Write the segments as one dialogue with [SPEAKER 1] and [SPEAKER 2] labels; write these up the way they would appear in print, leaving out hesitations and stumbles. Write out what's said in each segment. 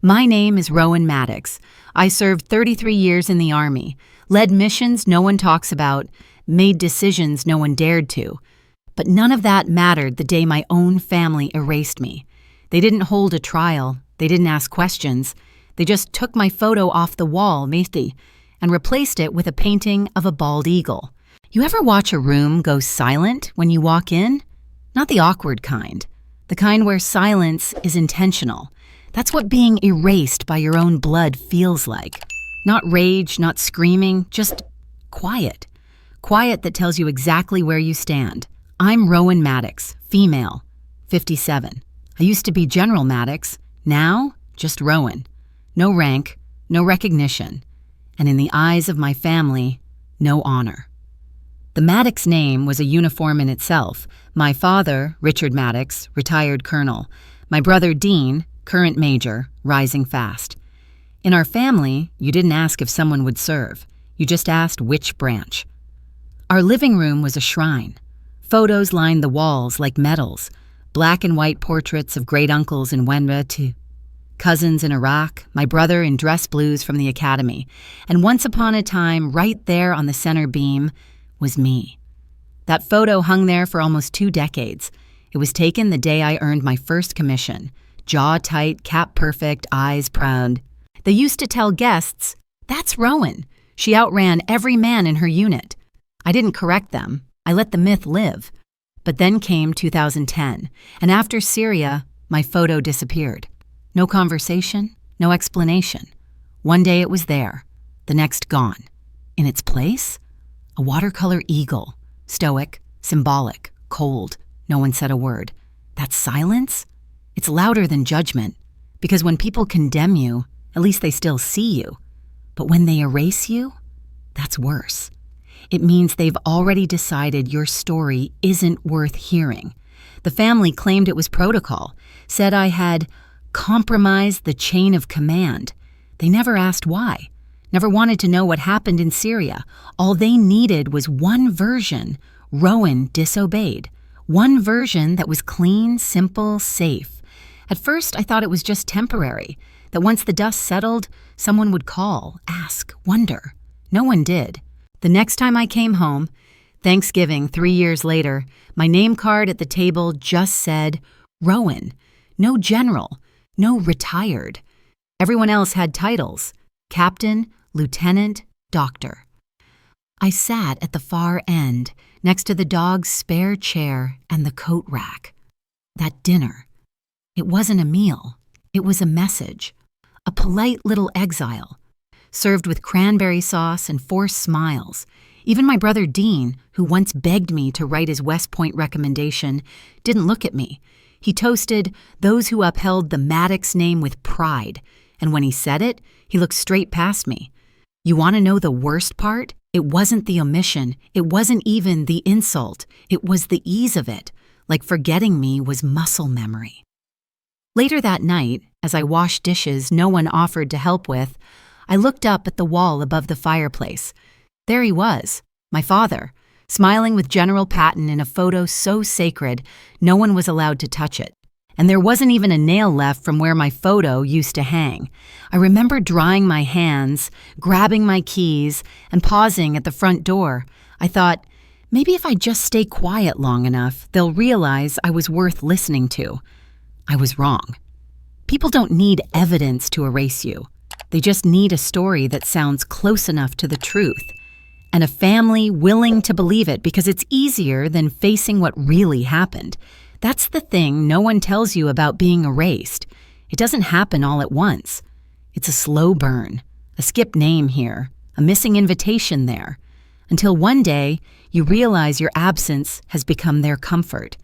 [SPEAKER 1] My name is Rowan Maddox. I served 33 years in the Army, led missions no one talks about, made decisions no one dared to. But none of that mattered the day my own family erased me. They didn't hold a trial. They didn't ask questions. They just took my photo off the wall, Mehdi, and replaced it with a painting of a bald eagle. You ever watch a room go silent when you walk in? Not the awkward kind. The kind where silence is intentional. That's what being erased by your own blood feels like. Not rage, not screaming, just quiet. Quiet that tells you exactly where you stand. I'm Rowan Maddox, female, 57. I used to be General Maddox. Now, just Rowan. No rank, no recognition. And in the eyes of my family, no honor. The Maddox name was a uniform in itself. My father, Richard Maddox, retired colonel. My brother, Dean, current major, rising fast. In our family, you didn't ask if someone would serve. You just asked which branch. Our living room was a shrine. Photos lined the walls like medals. Black and white portraits of great uncles in Wenra, cousins in Iraq, my brother in dress blues from the academy. And once upon a time, right there on the center beam, was me. That photo hung there for almost 2 decades. It was taken the day I earned my first commission. Jaw tight, cap perfect, eyes proud. They used to tell guests, "That's Rowan. She outran every man in her unit." I didn't correct them. I let the myth live. But then came 2010, and after Syria, my photo disappeared. No conversation, no explanation. One day it was there, the next gone. In its place, a watercolor eagle, stoic, symbolic, cold. No one said a word. That silence? It's louder than judgment, because when people condemn you, at least they still see you. But when they erase you, that's worse. It means they've already decided your story isn't worth hearing. The family claimed it was protocol, said I had compromised the chain of command. They never asked why. Never wanted to know what happened in Syria. All they needed was one version, Rowan disobeyed. One version that was clean, simple, safe. At first, I thought it was just temporary, that once the dust settled, someone would call, ask, wonder. No one did. The next time I came home, Thanksgiving 3 years later, my name card at the table just said, Rowan. No general, no retired. Everyone else had titles, captain, lieutenant, doctor. I sat at the far end, next to the dog's spare chair and the coat rack. That dinner. It wasn't a meal. It was a message. A polite little exile, served with cranberry sauce and forced smiles. Even my brother Dean, who once begged me to write his West Point recommendation, didn't look at me. He toasted those who upheld the Maddox name with pride, and when he said it, he looked straight past me. You want to know the worst part? It wasn't the omission. It wasn't even the insult. It was the ease of it, like forgetting me was muscle memory. Later that night, as I washed dishes no one offered to help with, I looked up at the wall above the fireplace. There he was, my father, smiling with General Patton in a photo so sacred no one was allowed to touch it. And there wasn't even a nail left from where my photo used to hang. I remember drying my hands, grabbing my keys, and pausing at the front door. I thought, maybe if I just stay quiet long enough, they'll realize I was worth listening to. I was wrong. People don't need evidence to erase you. They just need a story that sounds close enough to the truth. And a family willing to believe it because it's easier than facing what really happened. That's the thing no one tells you about being erased. It doesn't happen all at once. It's a slow burn, a skipped name here, a missing invitation there, until one day you realize your absence has become their comfort,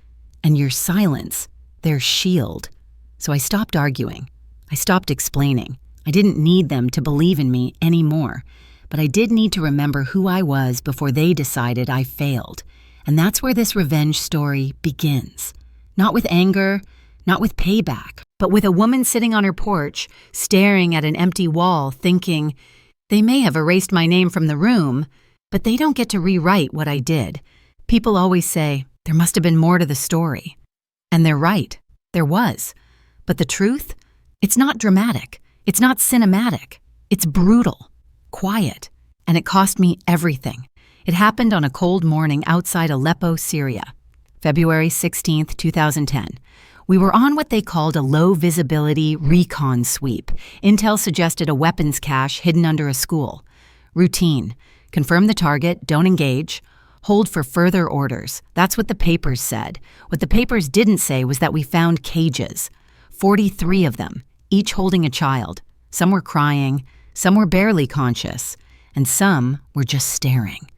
[SPEAKER 1] and your silence, their shield. So I stopped arguing. I stopped explaining. I didn't need them to believe in me anymore, but I did need to remember who I was before they decided I failed. And that's where this revenge story begins. Not with anger, not with payback, but with a woman sitting on her porch, staring at an empty wall, thinking, they may have erased my name from the room, but they don't get to rewrite what I did. People always say, there must have been more to the story. And they're right, there was. But the truth? It's not dramatic. It's not cinematic. It's brutal, quiet, and it cost me everything. It happened on a cold morning outside Aleppo, Syria, February 16th, 2010. We were on what they called a low-visibility recon sweep. Intel suggested a weapons cache hidden under a school. Routine. Confirm the target, don't engage. Hold for further orders. That's what the papers said. What the papers didn't say was that we found cages. 43 of them, each holding a child. Some were crying, some were barely conscious, and some were just staring.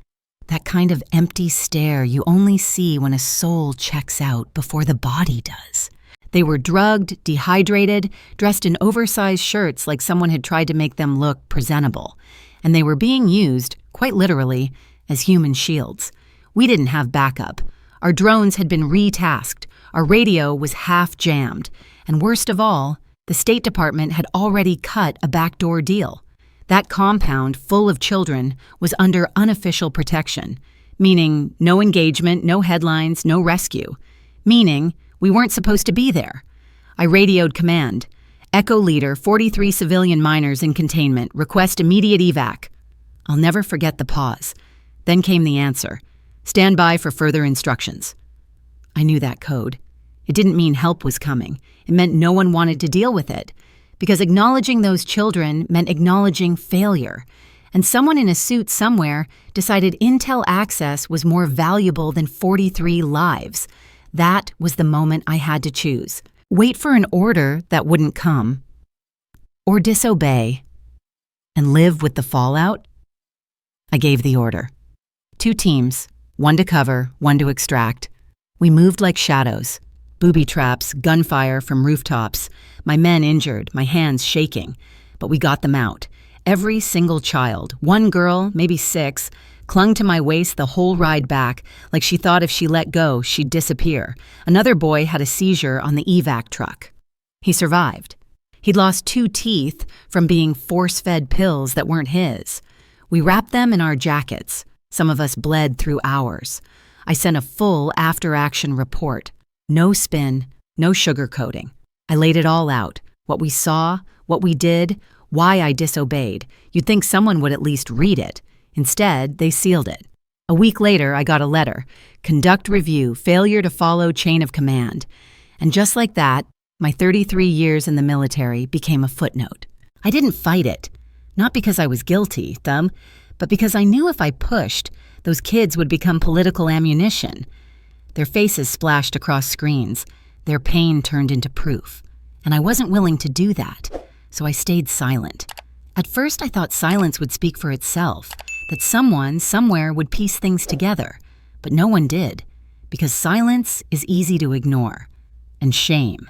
[SPEAKER 1] That kind of empty stare you only see when a soul checks out before the body does. They were drugged, dehydrated, dressed in oversized shirts like someone had tried to make them look presentable. And they were being used, quite literally, as human shields. We didn't have backup. Our drones had been retasked. Our radio was half jammed. And worst of all, the State Department had already cut a backdoor deal. That compound, full of children, was under unofficial protection, meaning no engagement, no headlines, no rescue, meaning we weren't supposed to be there. I radioed command. Echo leader, 43 civilian miners in containment, request immediate evac. I'll never forget the pause. Then came the answer. Stand by for further instructions. I knew that code. It didn't mean help was coming. It meant no one wanted to deal with it. Because acknowledging those children meant acknowledging failure. And someone in a suit somewhere decided intel access was more valuable than 43 lives. That was the moment I had to choose. Wait for an order that wouldn't come. Or disobey. And live with the fallout. I gave the order. 2 teams, one to cover, one to extract. We moved like shadows. Booby traps, gunfire from rooftops, my men injured, my hands shaking. But we got them out. Every single child, one girl, maybe 6, clung to my waist the whole ride back, like she thought if she let go, she'd disappear. Another boy had a seizure on the evac truck. He survived. He'd lost 2 teeth from being force-fed pills that weren't his. We wrapped them in our jackets. Some of us bled through hours. I sent a full after-action report. No spin, no sugarcoating. I laid it all out. What we saw, what we did, why I disobeyed. You'd think someone would at least read it. Instead, they sealed it. A week later, I got a letter. Conduct review, failure to follow chain of command. And just like that, my 33 years in the military became a footnote. I didn't fight it. Not because I was guilty, but because I knew if I pushed, those kids would become political ammunition. Their faces splashed across screens. Their pain turned into proof. And I wasn't willing to do that, so I stayed silent. At first, I thought silence would speak for itself, that someone, somewhere, would piece things together. But no one did, because silence is easy to ignore. And shame,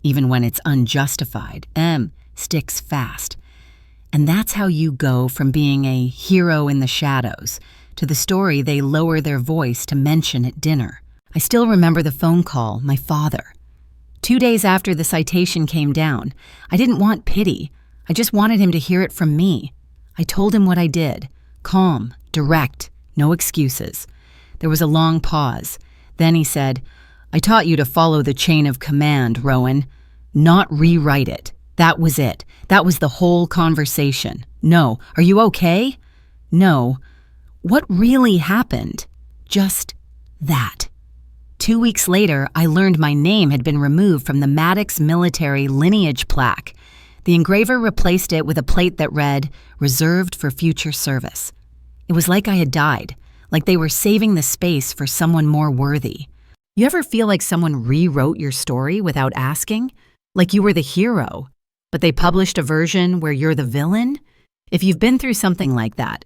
[SPEAKER 1] even when it's unjustified, sticks fast. And that's how you go from being a hero in the shadows to the story they lower their voice to mention at dinner. I still remember the phone call, my father. 2 days after the citation came down, I didn't want pity. I just wanted him to hear it from me. I told him what I did. Calm, direct, no excuses. There was a long pause. Then he said, I taught you to follow the chain of command, Rowan. Not rewrite it. That was it. That was the whole conversation. No. Are you okay? No. What really happened? Just that. 2 weeks later, I learned my name had been removed from the Maddox military lineage plaque. The engraver replaced it with a plate that read, reserved for future service. It was like I had died, like they were saving the space for someone more worthy. You ever feel like someone rewrote your story without asking? Like you were the hero, but they published a version where you're the villain? If you've been through something like that,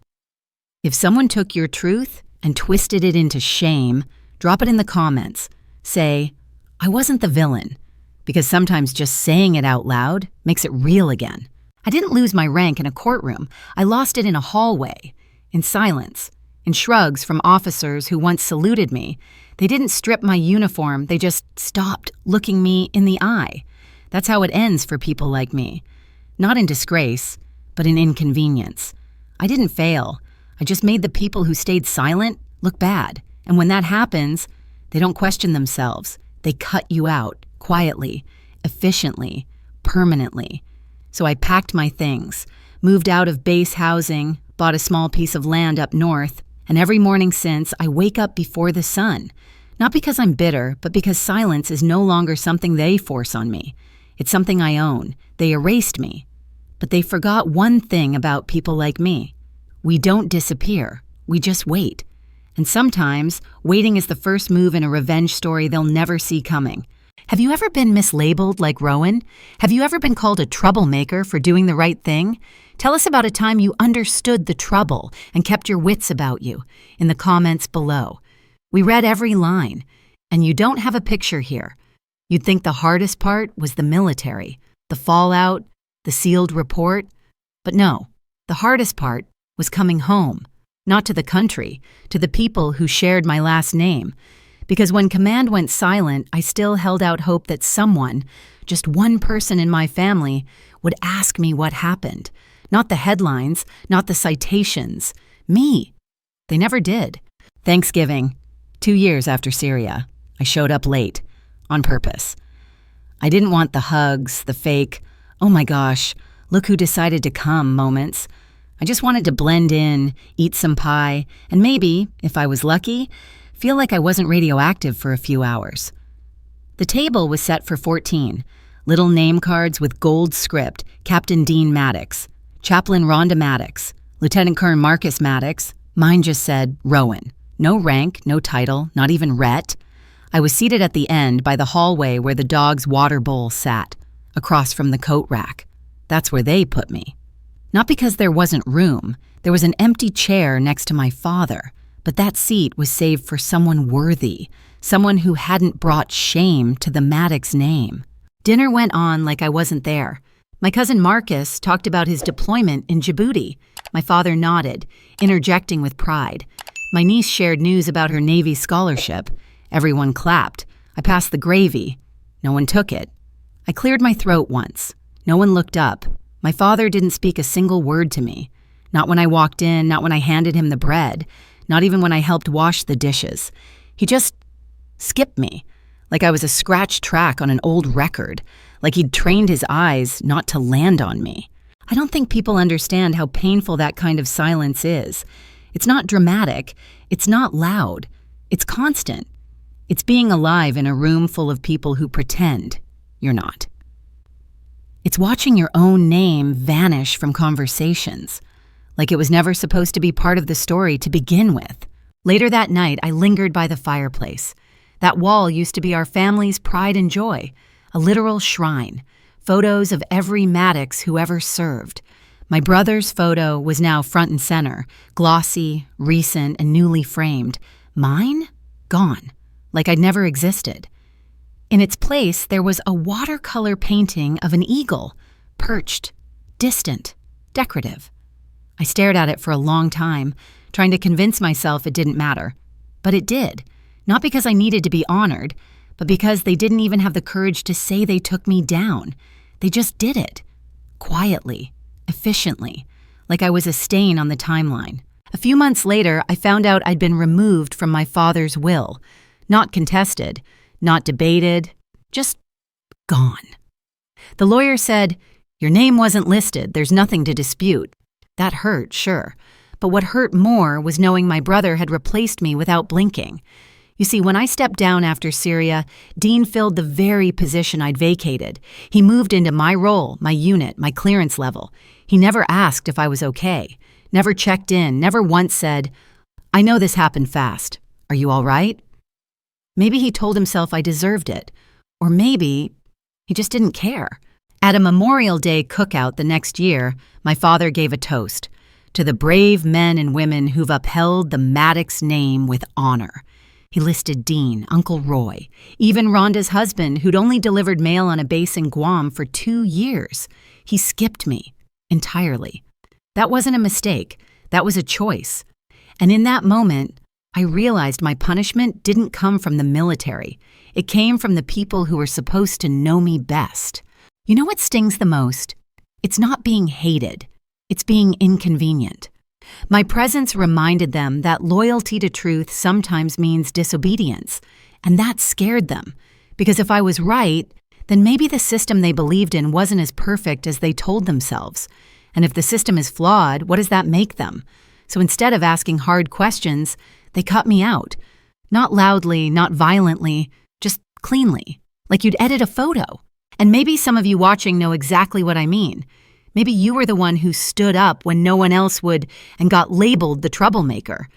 [SPEAKER 1] if someone took your truth and twisted it into shame, drop it in the comments. Say, I wasn't the villain, because sometimes just saying it out loud makes it real again. I didn't lose my rank in a courtroom. I lost it in a hallway, in silence, in shrugs from officers who once saluted me. They didn't strip my uniform, they just stopped looking me in the eye. That's how it ends for people like me. Not in disgrace, but in inconvenience. I didn't fail. I just made the people who stayed silent look bad. And when that happens, they don't question themselves. They cut you out, quietly, efficiently, permanently. So I packed my things, moved out of base housing, bought a small piece of land up north, and every morning since, I wake up before the sun. Not because I'm bitter, but because silence is no longer something they force on me. It's something I own. They erased me. But they forgot one thing about people like me. We don't disappear. We just wait. And sometimes, waiting is the first move in a revenge story they'll never see coming. Have you ever been mislabeled like Rowan? Have you ever been called a troublemaker for doing the right thing? Tell us about a time you understood the trouble and kept your wits about you in the comments below. We read every line, and you don't have a picture here. You'd think the hardest part was the military, the fallout, the sealed report. But no, the hardest part was coming home, not to the country, to the people who shared my last name. Because when command went silent, I still held out hope that someone, just one person in my family, would ask me what happened. Not the headlines, not the citations. Me. They never did. Thanksgiving, 2 years after Syria, I showed up late, on purpose. I didn't want the hugs, the fake, oh my gosh, look who decided to come moments. I just wanted to blend in, eat some pie, and maybe, if I was lucky, feel like I wasn't radioactive for a few hours. The table was set for 14, little name cards with gold script, Captain Dean Maddox, Chaplain Rhonda Maddox, Lieutenant Colonel Marcus Maddox. Mine just said Rowan. No rank, no title, not even Rhett. I was seated at the end by the hallway where the dog's water bowl sat, across from the coat rack. That's where they put me. Not because there wasn't room. There was an empty chair next to my father, but that seat was saved for someone worthy, someone who hadn't brought shame to the Maddox name. Dinner went on like I wasn't there. My cousin Marcus talked about his deployment in Djibouti. My father nodded, interjecting with pride. My niece shared news about her Navy scholarship. Everyone clapped. I passed the gravy. No one took it. I cleared my throat once. No one looked up. My father didn't speak a single word to me. Not when I walked in, not when I handed him the bread, not even when I helped wash the dishes. He just skipped me, like I was a scratched track on an old record, like he'd trained his eyes not to land on me. I don't think people understand how painful that kind of silence is. It's not dramatic. It's not loud. It's constant. It's being alive in a room full of people who pretend you're not. It's watching your own name vanish from conversations, like it was never supposed to be part of the story to begin with. Later that night, I lingered by the fireplace. That wall used to be our family's pride and joy, a literal shrine, photos of every Maddox who ever served. My brother's photo was now front and center, glossy, recent, and newly framed. Mine? Gone, like I'd never existed. In its place, there was a watercolor painting of an eagle, perched, distant, decorative. I stared at it for a long time, trying to convince myself it didn't matter. But it did, not because I needed to be honored, but because they didn't even have the courage to say they took me down. They just did it, quietly, efficiently, like I was a stain on the timeline. A few months later, I found out I'd been removed from my father's will, not contested, not debated, just gone. The lawyer said, "Your name wasn't listed, there's nothing to dispute." That hurt, sure. But what hurt more was knowing my brother had replaced me without blinking. You see, when I stepped down after Syria, Dean filled the very position I'd vacated. He moved into my role, my unit, my clearance level. He never asked if I was okay, never checked in, never once said, "I know this happened fast. Are you all right?" Maybe he told himself I deserved it, or maybe he just didn't care. At a Memorial Day cookout the next year, my father gave a toast to the brave men and women who've upheld the Maddox name with honor. He listed Dean, Uncle Roy, even Rhonda's husband, who'd only delivered mail on a base in Guam for 2 years. He skipped me entirely. That wasn't a mistake. That was a choice. And in that moment, I realized my punishment didn't come from the military. It came from the people who were supposed to know me best. You know what stings the most? It's not being hated. It's being inconvenient. My presence reminded them that loyalty to truth sometimes means disobedience, and that scared them, because if I was right, then maybe the system they believed in wasn't as perfect as they told themselves. And if the system is flawed, what does that make them? So instead of asking hard questions, they cut me out. Not loudly, not violently, just cleanly, like you'd edit a photo. And maybe some of you watching know exactly what I mean. Maybe you were the one who stood up when no one else would and got labeled the troublemaker.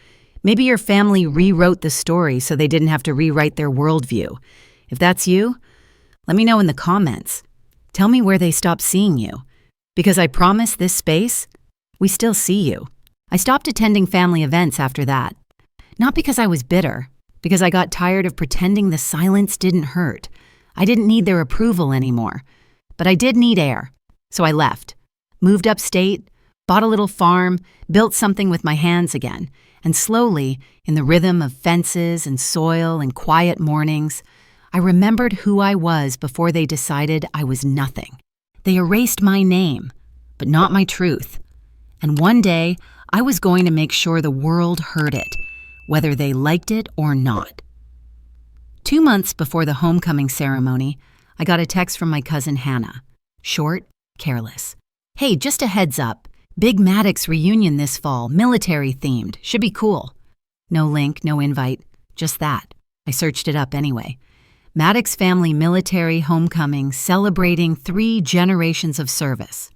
[SPEAKER 1] Maybe your family rewrote the story so they didn't have to rewrite their worldview. If that's you, let me know in the comments. Tell me where they stopped seeing you. Because I promise this space, we still see you. I stopped attending family events after that. Not because I was bitter, because I got tired of pretending the silence didn't hurt. I didn't need their approval anymore. But I did need air, so I left. Moved upstate, bought a little farm, built something with my hands again, and slowly, in the rhythm of fences and soil and quiet mornings, I remembered who I was before they decided I was nothing. They erased my name, but not my truth. And one day, I was going to make sure the world heard it, whether they liked it or not. 2 months before the homecoming ceremony, I got a text from my cousin Hannah. Short, careless. Hey, just a heads up. Big Maddox reunion this fall, military-themed. Should be cool. No link, no invite, just that. I searched it up anyway. Maddox family military homecoming celebrating 3 generations of service.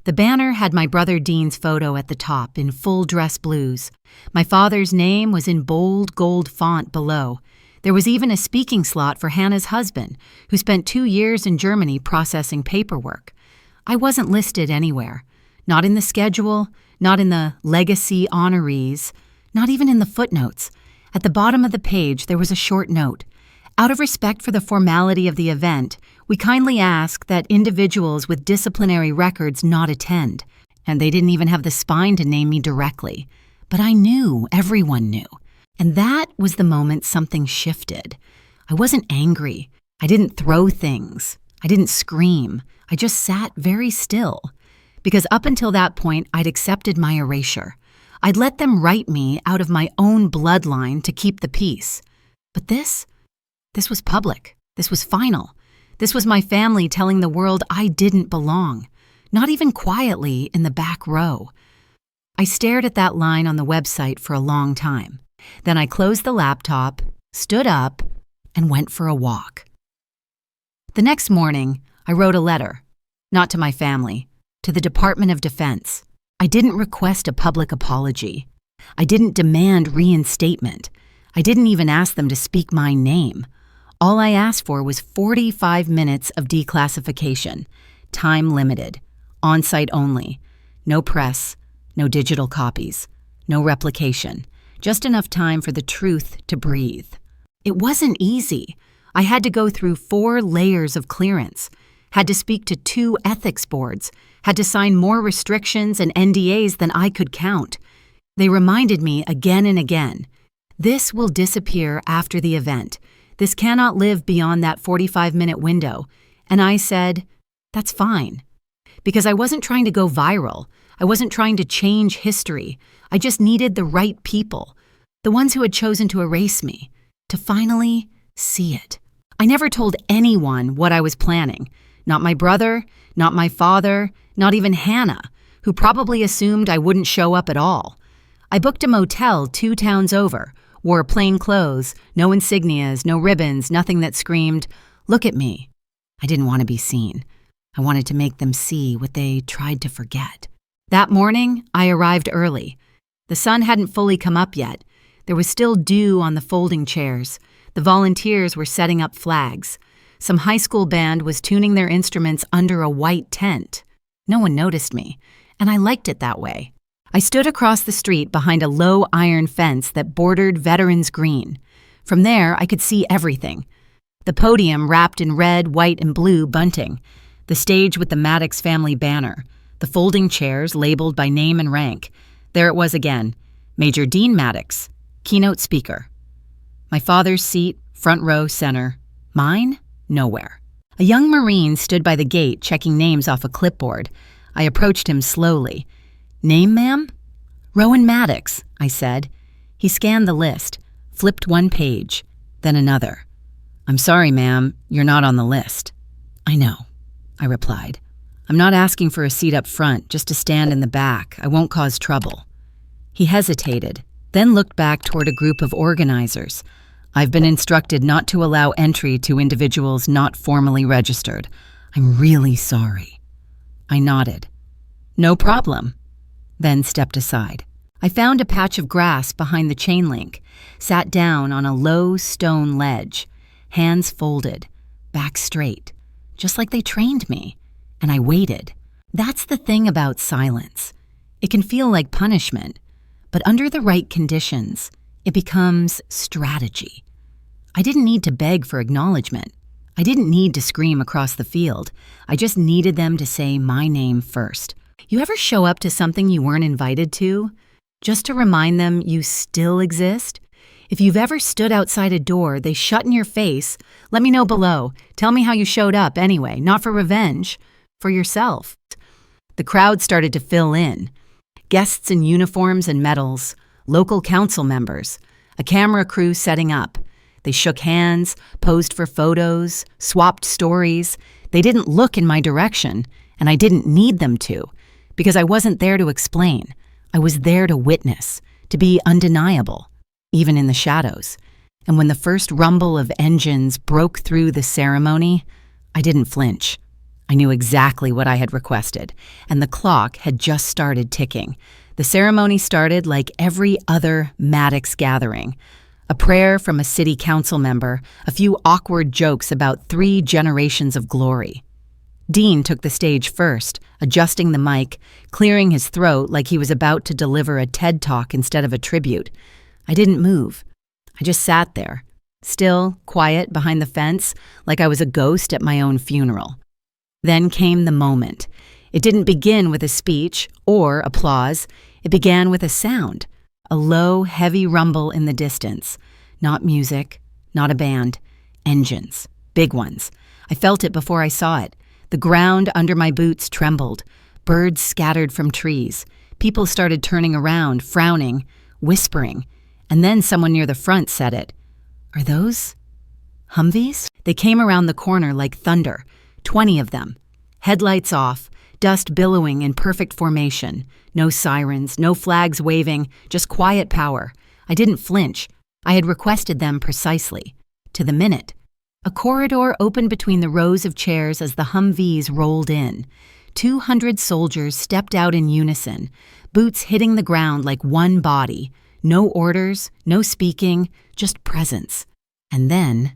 [SPEAKER 1] The banner had my brother Dean's photo at the top in full dress blues. My father's name was in bold gold font below. There was even a speaking slot for Hannah's husband, who spent 2 years in Germany processing paperwork. I wasn't listed anywhere. Not in the schedule, not in the legacy honorees, not even in the footnotes. At the bottom of the page, there was a short note. Out of respect for the formality of the event, we kindly ask that individuals with disciplinary records not attend. And they didn't even have the spine to name me directly. But I knew, everyone knew. And that was the moment something shifted. I wasn't angry. I didn't throw things. I didn't scream. I just sat very still. Because up until that point, I'd accepted my erasure. I'd let them write me out of my own bloodline to keep the peace. But this was public. This was final. This was my family telling the world I didn't belong, not even quietly in the back row. I stared at that line on the website for a long time. Then I closed the laptop, stood up, and went for a walk. The next morning, I wrote a letter, not to my family, to the Department of Defense. I didn't request a public apology. I didn't demand reinstatement. I didn't even ask them to speak my name. All I asked for was 45 minutes of declassification, time limited, on-site only, no press, no digital copies, no replication, just enough time for the truth to breathe. It wasn't easy. I had to go through 4 layers of clearance, had to speak to 2 ethics boards, had to sign more restrictions and NDAs than I could count. They reminded me again and again, this will disappear after the event. This cannot live beyond that 45-minute window. And I said, that's fine. Because I wasn't trying to go viral. I wasn't trying to change history. I just needed the right people, the ones who had chosen to erase me, to finally see it. I never told anyone what I was planning. Not my brother, not my father, not even Hannah, who probably assumed I wouldn't show up at all. I booked a motel 2 towns over, wore plain clothes, no insignias, no ribbons, nothing that screamed, look at me. I didn't want to be seen. I wanted to make them see what they tried to forget. That morning, I arrived early. The sun hadn't fully come up yet. There was still dew on the folding chairs. The volunteers were setting up flags. Some high school band was tuning their instruments under a white tent. No one noticed me, and I liked it that way. I stood across the street behind a low iron fence that bordered Veterans Green. From there, I could see everything. The podium wrapped in red, white, and blue bunting. The stage with the Maddox family banner. The folding chairs labeled by name and rank. There it was again. Major Dean Maddox, keynote speaker. My father's seat, front row, center. Mine? Nowhere. A young Marine stood by the gate checking names off a clipboard. I approached him slowly. Name, ma'am? Rowan Maddox, I said. He scanned the list, flipped one page, then another. I'm sorry, ma'am, you're not on the list. "I know," I replied. "I'm not asking for a seat up front, just to stand in the back. I won't cause trouble." He hesitated, then looked back toward a group of organizers. "I've been instructed not to allow entry to individuals not formally registered. I'm really sorry." I nodded. "No problem," then stepped aside. I found a patch of grass behind the chain link, sat down on a low stone ledge, hands folded, back straight, just like they trained me, and I waited. That's the thing about silence. It can feel like punishment, but under the right conditions, it becomes strategy. I didn't need to beg for acknowledgement. I didn't need to scream across the field. I just needed them to say my name first. You ever show up to something you weren't invited to, just to remind them you still exist? If you've ever stood outside a door they shut in your face, let me know below. Tell me how you showed up anyway, not for revenge, for yourself. The crowd started to fill in. Guests in uniforms and medals, local council members, a camera crew setting up. They shook hands, posed for photos, swapped stories. They didn't look in my direction, and I didn't need them to, because I wasn't there to explain. I was there to witness, to be undeniable, even in the shadows. And when the first rumble of engines broke through the ceremony, I didn't flinch. I knew exactly what I had requested, and the clock had just started ticking. The ceremony started like every other Maddox gathering. A prayer from a city council member, a few awkward jokes about 3 generations of glory. Dean took the stage first, adjusting the mic, clearing his throat like he was about to deliver a TED Talk instead of a tribute. I didn't move. I just sat there, still, quiet behind the fence, like I was a ghost at my own funeral. Then came the moment. It didn't begin with a speech or applause. It began with a sound, a low, heavy rumble in the distance. Not music, not a band. Engines. Big ones. I felt it before I saw it. The ground under my boots trembled. Birds scattered from trees. People started turning around, frowning, whispering. And then someone near the front said it. "Are those Humvees?" They came around the corner like thunder. 20 of them. Headlights off, dust billowing in perfect formation. No sirens, no flags waving, just quiet power. I didn't flinch. I had requested them precisely. To the minute. A corridor opened between the rows of chairs as the Humvees rolled in. 200 soldiers stepped out in unison, boots hitting the ground like one body. No orders, no speaking, just presence. And then,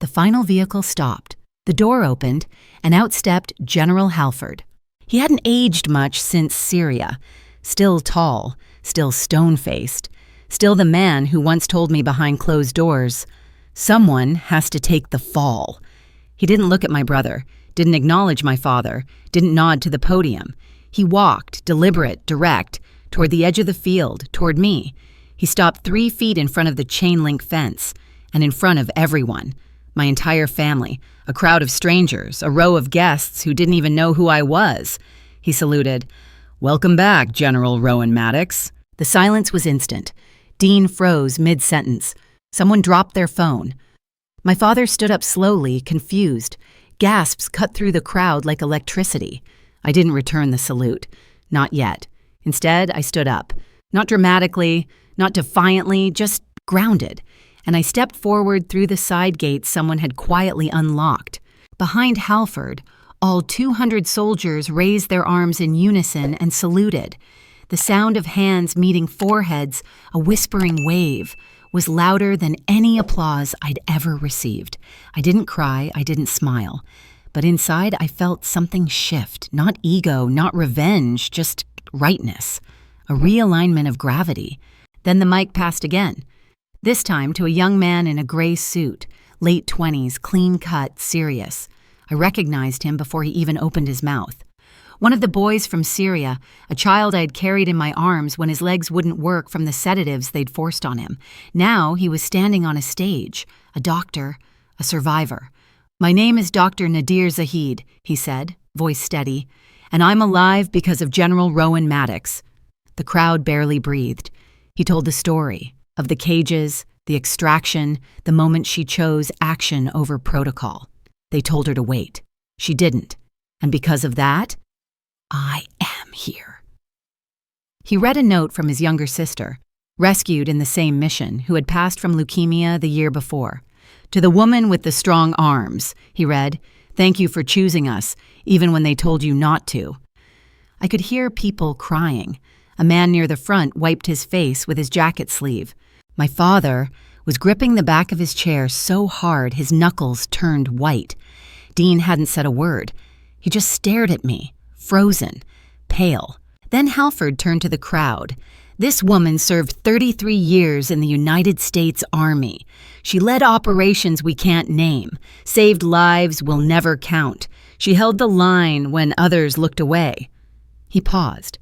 [SPEAKER 1] the final vehicle stopped. The door opened, and out stepped General Halford. He hadn't aged much since Syria. Still tall, still stone-faced, still the man who once told me behind closed doors, "Someone has to take the fall." He didn't look at my brother, didn't acknowledge my father, didn't nod to the podium. He walked, deliberate, direct, toward the edge of the field, toward me. He stopped 3 feet in front of the chain-link fence, and in front of everyone. My entire family, a crowd of strangers, a row of guests who didn't even know who I was. He saluted. "Welcome back, General Rowan Maddox." The silence was instant. Dean froze mid-sentence. Someone dropped their phone. My father stood up slowly, confused. Gasps cut through the crowd like electricity. I didn't return the salute. Not yet. Instead, I stood up. Not dramatically, not defiantly, just grounded. And I stepped forward through the side gate someone had quietly unlocked. Behind Halford, all 200 soldiers raised their arms in unison and saluted. The sound of hands meeting foreheads, a whispering wave, was louder than any applause I'd ever received. I didn't cry, I didn't smile. But inside I felt something shift, not ego, not revenge, just rightness. A realignment of gravity. Then the mic passed again. This time to a young man in a gray suit, late 20s, clean-cut, serious. I recognized him before he even opened his mouth. One of the boys from Syria, a child I had carried in my arms when his legs wouldn't work from the sedatives they'd forced on him. Now he was standing on a stage, a doctor, a survivor. "My name is Dr. Nadir Zahid," he said, voice steady, "and I'm alive because of General Rowan Maddox." The crowd barely breathed. He told the story of the cages, the extraction, the moment she chose action over protocol. They told her to wait. She didn't. And because of that, I am here. He read a note from his younger sister, rescued in the same mission, who had passed from leukemia the year before. To the woman with the strong arms, he read, "Thank you for choosing us, even when they told you not to." I could hear people crying. A man near the front wiped his face with his jacket sleeve. My father was gripping the back of his chair so hard his knuckles turned white. Dean hadn't said a word. He just stared at me, frozen, pale. Then Halford turned to the crowd. This woman served 33 years in the United States Army. She led operations we can't name, saved lives we'll never count. She held the line when others looked away. He paused.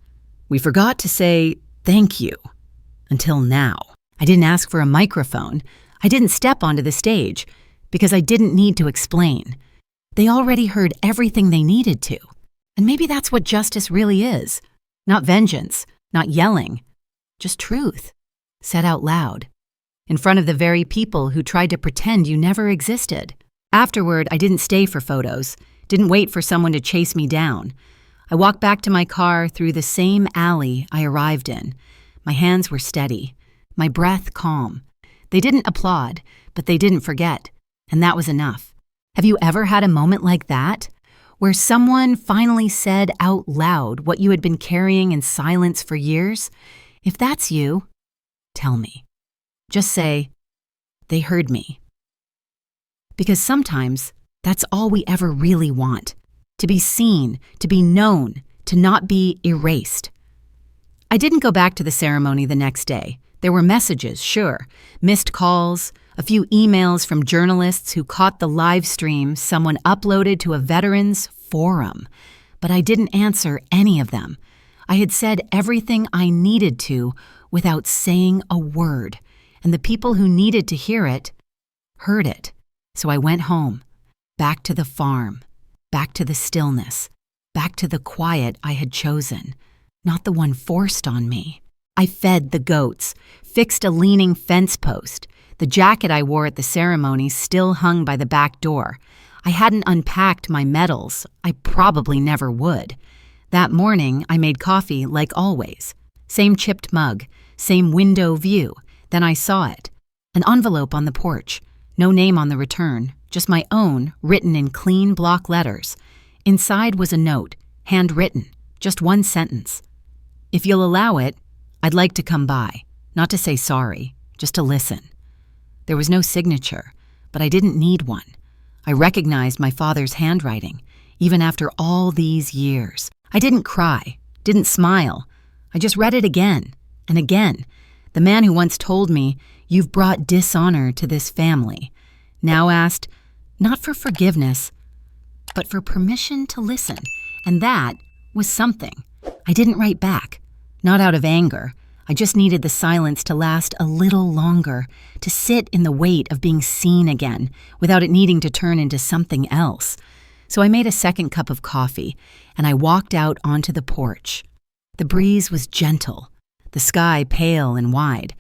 [SPEAKER 1] We forgot to say thank you. Until now. I didn't ask for a microphone. I didn't step onto the stage because I didn't need to explain. They already heard everything they needed to. And maybe that's what justice really is. Not vengeance, not yelling. Just truth, said out loud, in front of the very people who tried to pretend you never existed. Afterward, I didn't stay for photos, didn't wait for someone to chase me down. I walked back to my car through the same alley I arrived in. My hands were steady, my breath calm. They didn't applaud, but they didn't forget, and that was enough. Have you ever had a moment like that, where someone finally said out loud what you had been carrying in silence for years? If that's you, tell me. Just say, they heard me. Because sometimes that's all we ever really want. To be seen, to be known, to not be erased. I didn't go back to the ceremony the next day. There were messages, sure, missed calls, a few emails from journalists who caught the live stream someone uploaded to a veterans forum. But I didn't answer any of them. I had said everything I needed to without saying a word, and the people who needed to hear it heard it. So I went home, back to the farm, back to the stillness, back to the quiet I had chosen, not the one forced on me. I fed the goats, fixed a leaning fence post. The jacket I wore at the ceremony still hung by the back door. I hadn't unpacked my medals. I probably never would. That morning, I made coffee like always. Same chipped mug, same window view. Then I saw it. An envelope on the porch. No name on the return, just my own, written in clean block letters. Inside was a note, handwritten, just one sentence. If you'll allow it, I'd like to come by, not to say sorry, just to listen. There was no signature, but I didn't need one. I recognized my father's handwriting, even after all these years. I didn't cry, didn't smile. I just read it again and again. The man who once told me, "You've brought dishonor to this family," now asked, not for forgiveness, but for permission to listen. And that was something. I didn't write back, not out of anger. I just needed the silence to last a little longer, to sit in the weight of being seen again, without it needing to turn into something else. So I made a second cup of coffee, and I walked out onto the porch. The breeze was gentle, the sky pale and wide.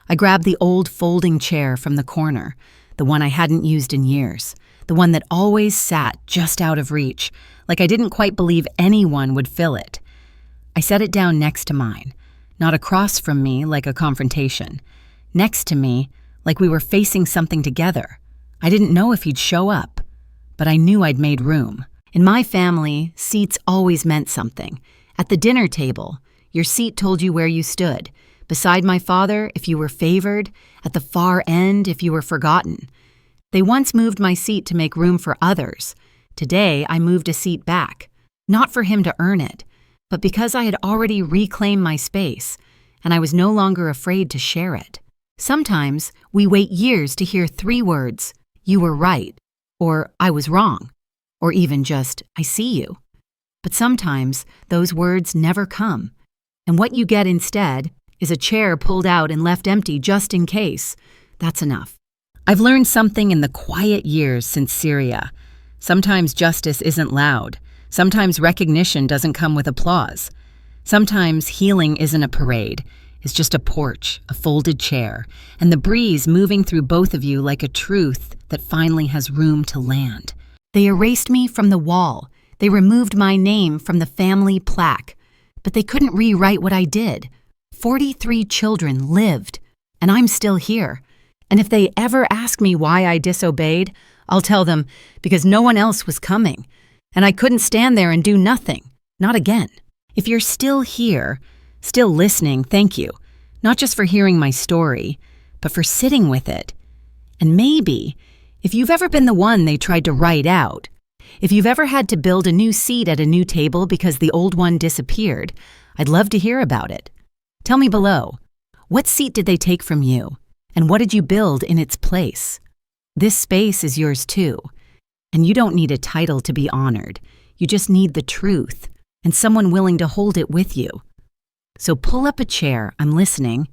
[SPEAKER 1] I grabbed the old folding chair from the corner, the one I hadn't used in years, the one that always sat just out of reach, like I didn't quite believe anyone would fill it. I set it down next to mine, not across from me like a confrontation, next to me like we were facing something together. I didn't know if he'd show up, but I knew I'd made room. In my family, seats always meant something. At the dinner table, your seat told you where you stood. Beside my father, if you were favored. At the far end, if you were forgotten. They once moved my seat to make room for others. Today, I moved a seat back, not for him to earn it, but because I had already reclaimed my space, and I was no longer afraid to share it. Sometimes, we wait years to hear 3 words, "You were right," or "I was wrong," or even just, "I see you." But sometimes, those words never come, and what you get instead is a chair pulled out and left empty just in case. That's enough. I've learned something in the quiet years since Syria. Sometimes justice isn't loud. Sometimes recognition doesn't come with applause. Sometimes healing isn't a parade. It's just a porch, a folded chair, and the breeze moving through both of you like a truth that finally has room to land. They erased me from the wall. They removed my name from the family plaque. But they couldn't rewrite what I did. 43 children lived, and I'm still here. And if they ever ask me why I disobeyed, I'll tell them because no one else was coming. And I couldn't stand there and do nothing. Not again. If you're still here, still listening, thank you. Not just for hearing my story, but for sitting with it. And maybe, if you've ever been the one they tried to write out, if you've ever had to build a new seat at a new table because the old one disappeared, I'd love to hear about it. Tell me below, what seat did they take from you? And what did you build in its place? This space is yours too. And you don't need a title to be honored. You just need the truth and someone willing to hold it with you. So pull up a chair, I'm listening,